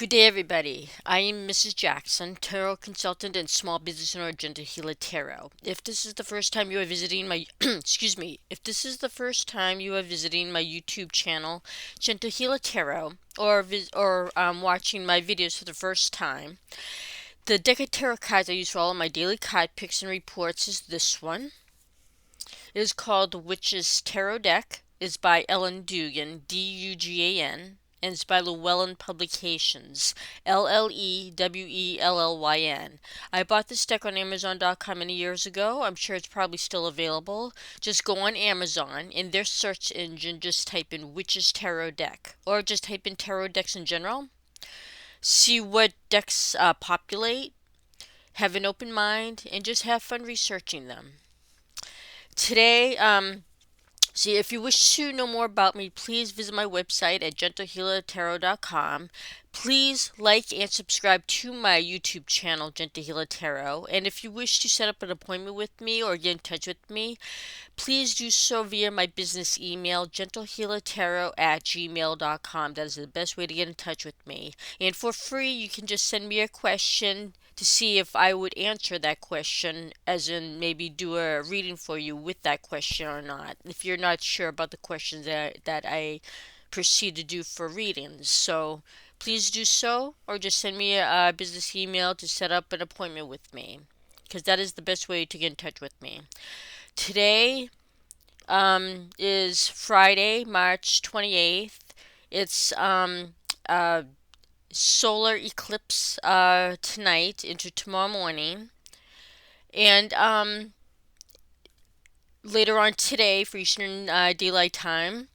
Good day, everybody. I am Mrs. Jackson, tarot consultant and small business owner, Gentle Healer Tarot. If this is the first time you are visiting my, excuse me, if this is the first time you are visiting my YouTube channel, Gentle Healer Tarot, or watching my videos for the first time, the deck of tarot cards I use for all of my daily card picks and reports is this one. It is called The Witch's Tarot Deck. It's by Ellen Dugan, Dugan, and it's by Llewellyn Publications, Llewellyn. I bought this deck on Amazon.com many years ago. I'm sure it's probably still available. Just go on Amazon, in their search engine, just type in Witch's Tarot Deck, or just type in tarot decks in general. See what decks populate, have an open mind, and just have fun researching them. Today, if you wish to know more about me, please visit my website at gentlehealertarot.com. Please like and subscribe to my YouTube channel, Gentle Healer Tarot. And if you wish to set up an appointment with me or get in touch with me, please do so via my business email, gentlehealertarot@gmail.com. That is the best way to get in touch with me. And for free, you can just send me a question to see if I would answer that question, as in maybe do a reading for you with that question or not, if you're not sure about the questions that I proceed to do for readings. So please do so, or just send me a business email to set up an appointment with me, because that is the best way to get in touch with me. Today is Friday, March 28th. It's solar eclipse tonight into tomorrow morning, and later on today for Eastern Daylight Time,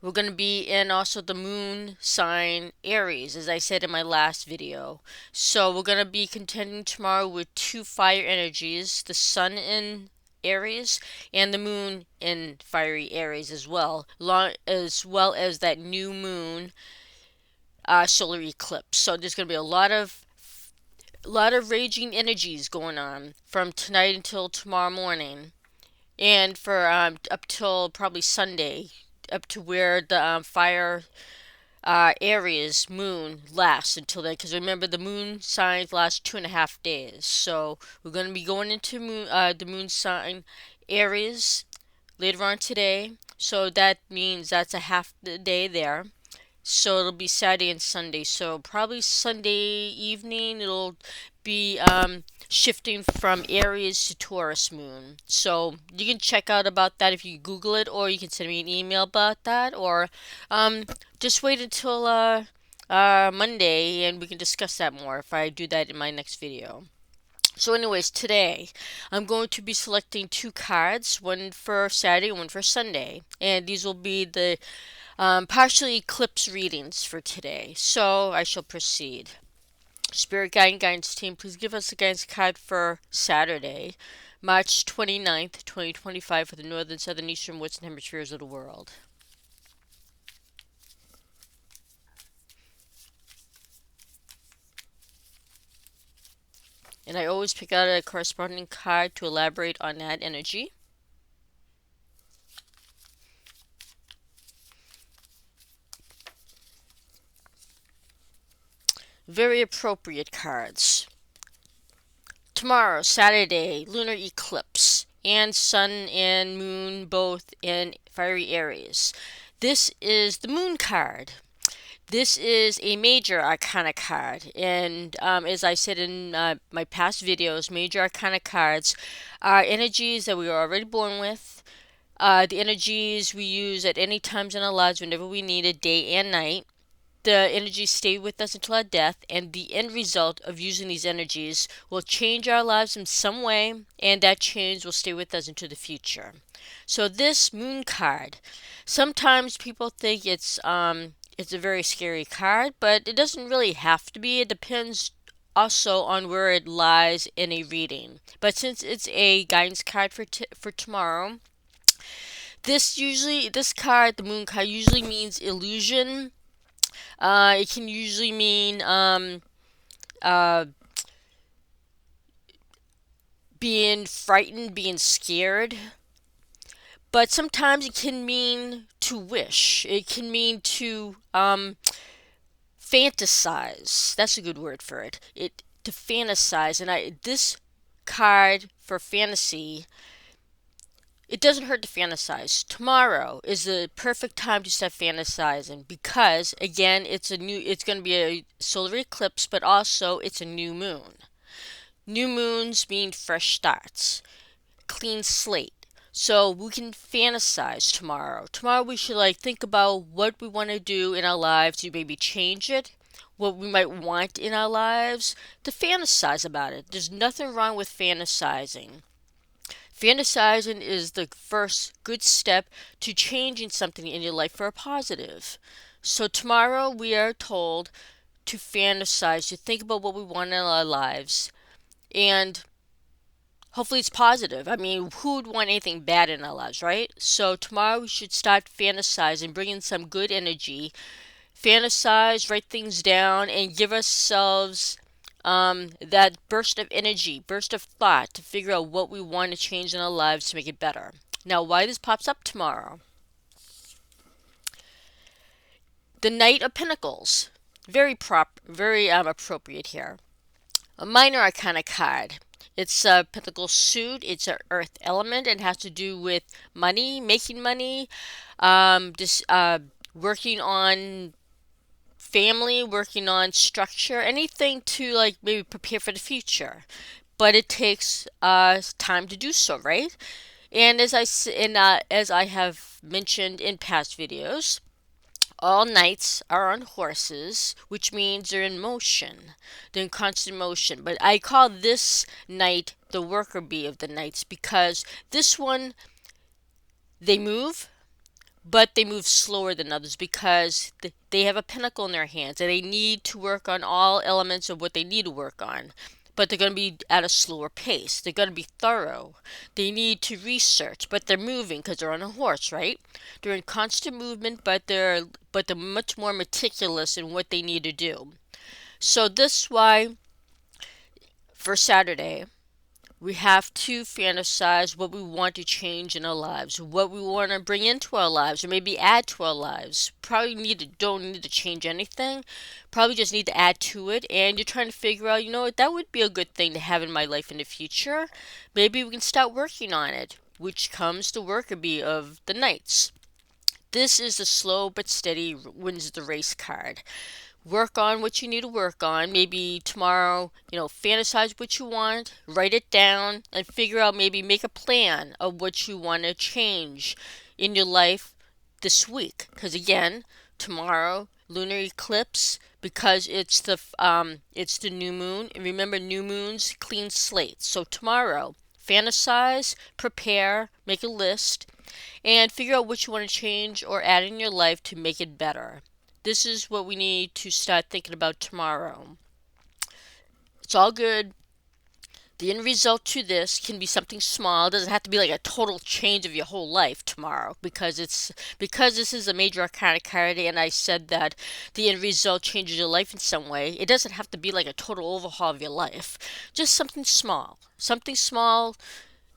we're going to be in also the moon sign Aries, as I said in my last video. So we're going to be contending tomorrow with two fire energies, the sun in Aries and the moon in fiery Aries as well as that new moon solar eclipse. So there's going to be a lot of raging energies going on from tonight until tomorrow morning, and for up till probably Sunday, up to where the fire Aries moon lasts until then. Because remember, the moon signs last 2.5 days. So we're going to be going into the moon sign Aries later on today. So that means that's a half the day there. So it'll be Saturday and Sunday. So probably Sunday evening it'll be shifting from Aries to Taurus moon. So you can check out about that if you Google it, or you can send me an email about that, or just wait until Monday and we can discuss that more if I do that in my next video. So anyways, today I'm going to be selecting two cards, one for Saturday and one for Sunday. And these will be the partially eclipse readings for today. So I shall proceed. Spirit Guide and Guidance Team, please give us the guidance card for Saturday, March 29th, 2025 for the northern, southern, eastern, western hemispheres of the world. And I always pick out a corresponding card to elaborate on that energy. Very appropriate cards. Tomorrow, Saturday, lunar eclipse, and sun and moon both in fiery Aries. This is the moon card. This is a major arcana card, and as I said in my past videos, major arcana cards are energies that we are already born with, the energies we use at any times in our lives whenever we need it, day and night. The energies stay with us until our death, and the end result of using these energies will change our lives in some way, and that change will stay with us into the future. So this moon card, sometimes people think it's a very scary card, but it doesn't really have to be. It depends also on where it lies in a reading. But since it's a guidance card for tomorrow, this card, the moon card, usually means illusion. It can usually mean being frightened, being scared. But sometimes it can mean to wish. It can mean to fantasize. That's a good word for it. To fantasize, and this card for fantasy, it doesn't hurt to fantasize. Tomorrow is the perfect time to start fantasizing because again, it's going to be a solar eclipse, but also it's a new moon. New moons mean fresh starts, clean slate. So we can fantasize tomorrow. Tomorrow we should think about what we want to do in our lives to maybe change it, what we might want in our lives, to fantasize about it. There's nothing wrong with fantasizing. Fantasizing is the first good step to changing something in your life for a positive. So tomorrow we are told to fantasize, to think about what we want in our lives, and hopefully it's positive. I mean, who would want anything bad in our lives, right? So tomorrow we should start fantasizing, bring in some good energy, fantasize, write things down, and give ourselves that burst of energy, burst of thought to figure out what we want to change in our lives to make it better. Now, why this pops up tomorrow? The Knight of Pentacles, very appropriate here. A Minor Arcana card. It's a Pentacle suit. It's an Earth element and has to do with money, making money, working on family, working on structure, anything to maybe prepare for the future. But it takes time to do so, right? And as I have mentioned in past videos, all knights are on horses, which means they're in motion. They're in constant motion. But I call this knight the worker bee of the knights because this one, they move, but they move slower than others because they have a pentacle in their hands and they need to work on all elements of what they need to work on. But they're going to be at a slower pace. They're going to be thorough. They need to research, but they're moving because they're on a horse, right? They're in constant movement, but they're much more meticulous in what they need to do. So this is why for Saturday, we have to fantasize what we want to change in our lives, what we want to bring into our lives, or maybe add to our lives. Don't need to change anything. Probably just need to add to it. And you're trying to figure out, that would be a good thing to have in my life in the future. Maybe we can start working on it, which comes the worker bee of the knights. This is the slow but steady wins the race card. Work on what you need to work on. Maybe tomorrow, fantasize what you want, write it down, and figure out, maybe make a plan of what you want to change in your life this week. Because again, tomorrow, lunar eclipse, because it's the new moon. And remember, new moons, clean slates. So tomorrow, fantasize, prepare, make a list, and figure out what you want to change or add in your life to make it better. This is what we need to start thinking about tomorrow. It's all good. The end result to this can be something small. It doesn't have to be like a total change of your whole life tomorrow because this is a major arcana card and I said that the end result changes your life in some way. It doesn't have to be like a total overhaul of your life. Just something small. Something small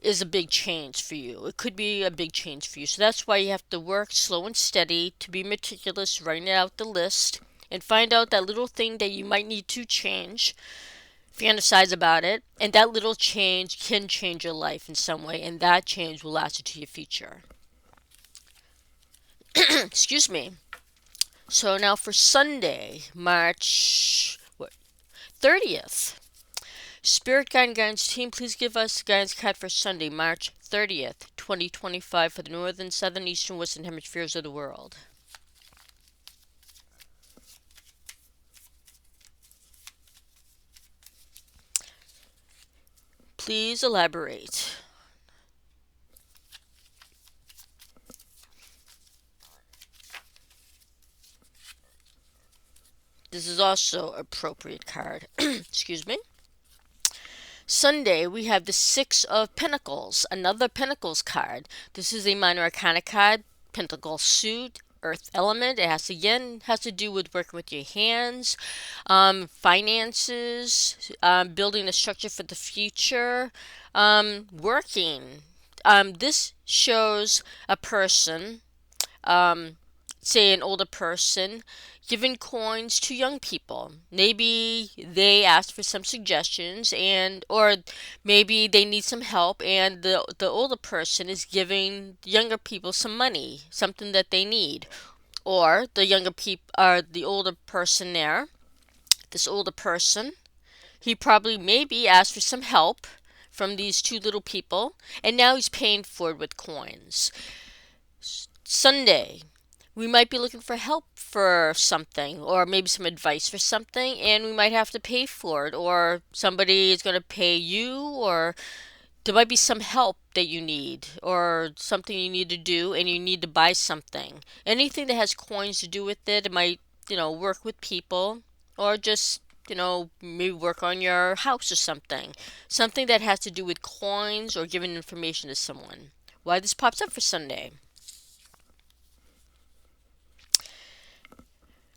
is a big change for you. It could be a big change for you. So that's why you have to work slow and steady, to be meticulous, writing out the list, and find out that little thing that you might need to change. Fantasize about it, and that little change can change your life in some way, and that change will last you to your future. Excuse me. So now for Sunday, March 30th. Spirit Guide and Guidance Team, please give us the guidance card for Sunday, March 30th, 2025 for the northern, southern, eastern, western hemispheres of the world. Please elaborate. This is also an appropriate card. Excuse me. Sunday, we have the Six of Pentacles, another Pentacles card. This is a Minor Arcana card, Pentacle suit, Earth element. It has to do with working with your hands, finances, building a structure for the future, working. This shows a person, say an older person, giving coins to young people. Maybe they ask for some suggestions, and or maybe they need some help, and the older person is giving younger people some money, something that they need. Or the younger people, or the older person there, this older person, he probably maybe asked for some help from these two little people, and now he's paying for it with coins. Sunday, we might be looking for help for something, or maybe some advice for something, and we might have to pay for it, or somebody is going to pay you, or there might be some help that you need, or something you need to do, and you need to buy something. Anything that has coins to do with it, it might, work with people, or just, maybe work on your house or something. Something that has to do with coins or giving information to someone. Why this pops up for Sunday.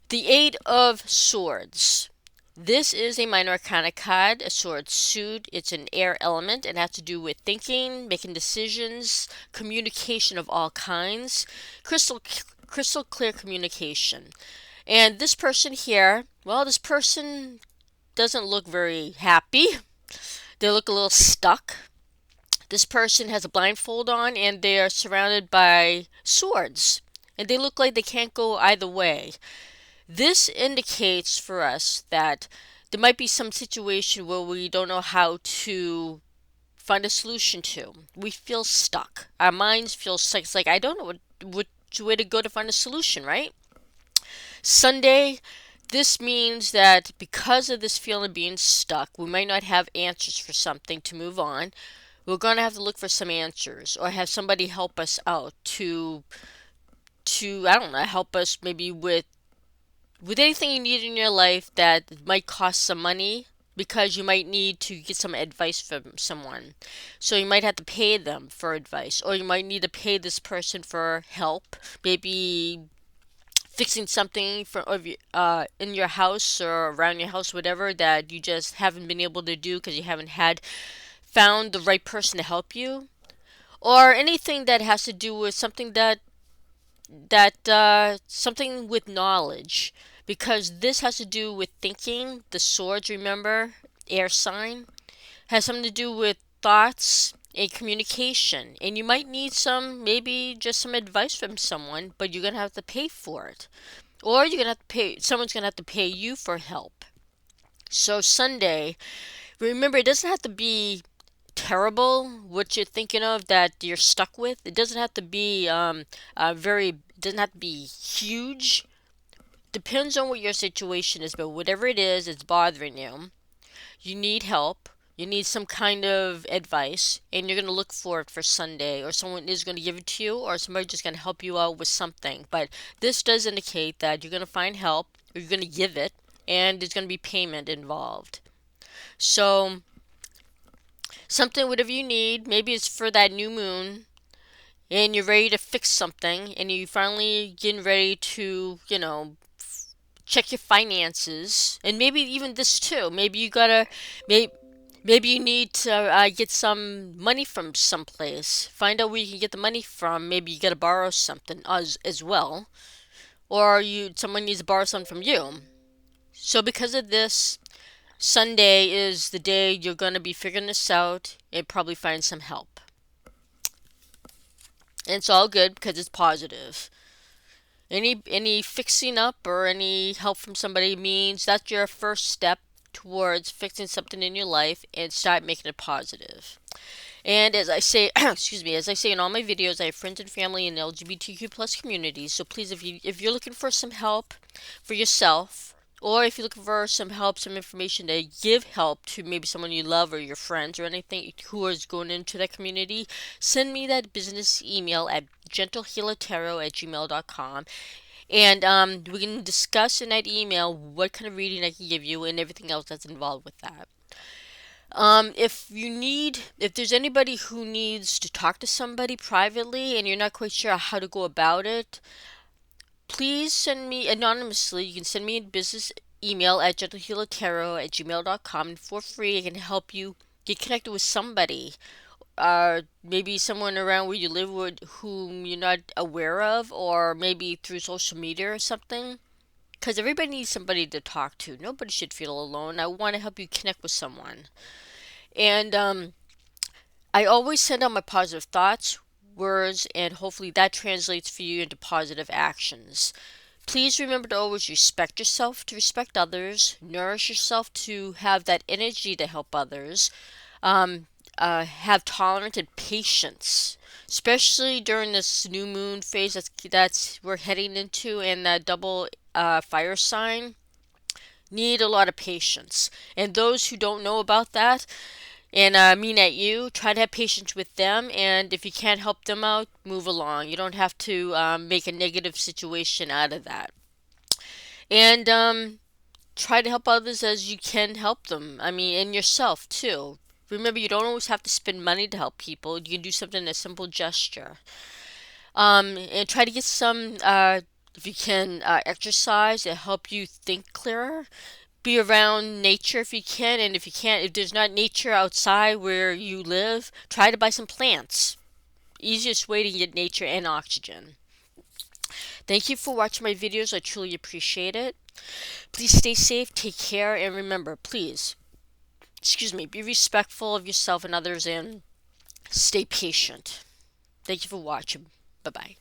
The Eight of Swords. This is a Minor Arcana card, a sword suit. It's an air element. It has to do with thinking, making decisions, communication of all kinds, crystal clear communication. And this person here, well, this person doesn't look very happy. They look a little stuck. This person has a blindfold on, and they are surrounded by swords. And they look like they can't go either way. This indicates for us that there might be some situation where we don't know how to find a solution to. We feel stuck. Our minds feel stuck. It's like, I don't know which way to go to find a solution, right? Sunday, this means that because of this feeling of being stuck, we might not have answers for something to move on. We're going to have to look for some answers, or have somebody help us out to I don't know, help us maybe with anything you need in your life that might cost some money, because you might need to get some advice from someone. So you might have to pay them for advice, or you might need to pay this person for help, maybe fixing something in your house or around your house, whatever, that you just haven't been able to do because you haven't had found the right person to help you, or anything that has to do with something something with knowledge, because this has to do with thinking. The swords, remember, air sign, has something to do with thoughts and communication, and you might need maybe just some advice from someone, but you're gonna have to pay for it, or you're gonna have to pay. Someone's gonna have to pay you for help. So Sunday, remember, it doesn't have to be terrible what you're thinking of that you're stuck with. It doesn't have to be doesn't have to be huge. Depends on what your situation is, but whatever it is, it's bothering you. You need help. You need some kind of advice, and you're gonna look for it for Sunday, or someone is gonna give it to you, or somebody's just gonna help you out with something. But this does indicate that you're gonna find help, or you're gonna give it, and there's gonna be payment involved. So something, whatever you need, maybe it's for that new moon, and you're ready to fix something, and you finally getting ready to, check your finances, and maybe even this too. Maybe you gotta, maybe you need to get some money from someplace. Find out where you can get the money from. Maybe you gotta borrow something as well, or someone needs to borrow something from you. So because of this, Sunday is the day you're going to be figuring this out and probably find some help. And it's all good because it's positive. Any fixing up or any help from somebody means that's your first step towards fixing something in your life, and start making it positive. And as I say, excuse me, as I say in all my videos, I have friends and family in the LGBTQ plus communities. So please, if you're looking for some help for yourself, or if you're looking for some help, some information to give help to maybe someone you love or your friends or anything who is going into that community, send me that business email at gentlehealertarot@gmail.com. And we can discuss in that email what kind of reading I can give you and everything else that's involved with that. If there's anybody who needs to talk to somebody privately and you're not quite sure how to go about it, please send me anonymously. You can send me a business email at gentlehealertarot@gmail.com, and for free I can help you get connected with somebody. Maybe someone around where you live with whom you're not aware of, or maybe through social media or something. because everybody needs somebody to talk to. Nobody should feel alone. I want to help you connect with someone. And I always send out my positive thoughts, words, and hopefully that translates for you into positive actions. Please remember to always respect yourself, to respect others, nourish yourself to have that energy to help others, um, have tolerance and patience, especially during this new moon phase that's we're heading into, and that double fire sign. Need a lot of patience. And those who don't know about that, and mean at you, try to have patience with them, and if you can't help them out, move along. You don't have to make a negative situation out of that. And try to help others as you can help them. I mean, and yourself too. Remember, you don't always have to spend money to help people. You can do something, a simple gesture. And try to get some, if you can, exercise to help you think clearer. Be around nature if you can, and if you can't, if there's not nature outside where you live, try to buy some plants. Easiest way to get nature and oxygen. Thank you for watching my videos. I truly appreciate it. Please stay safe, take care, and remember, please, be respectful of yourself and others, and stay patient. Thank you for watching. Bye bye.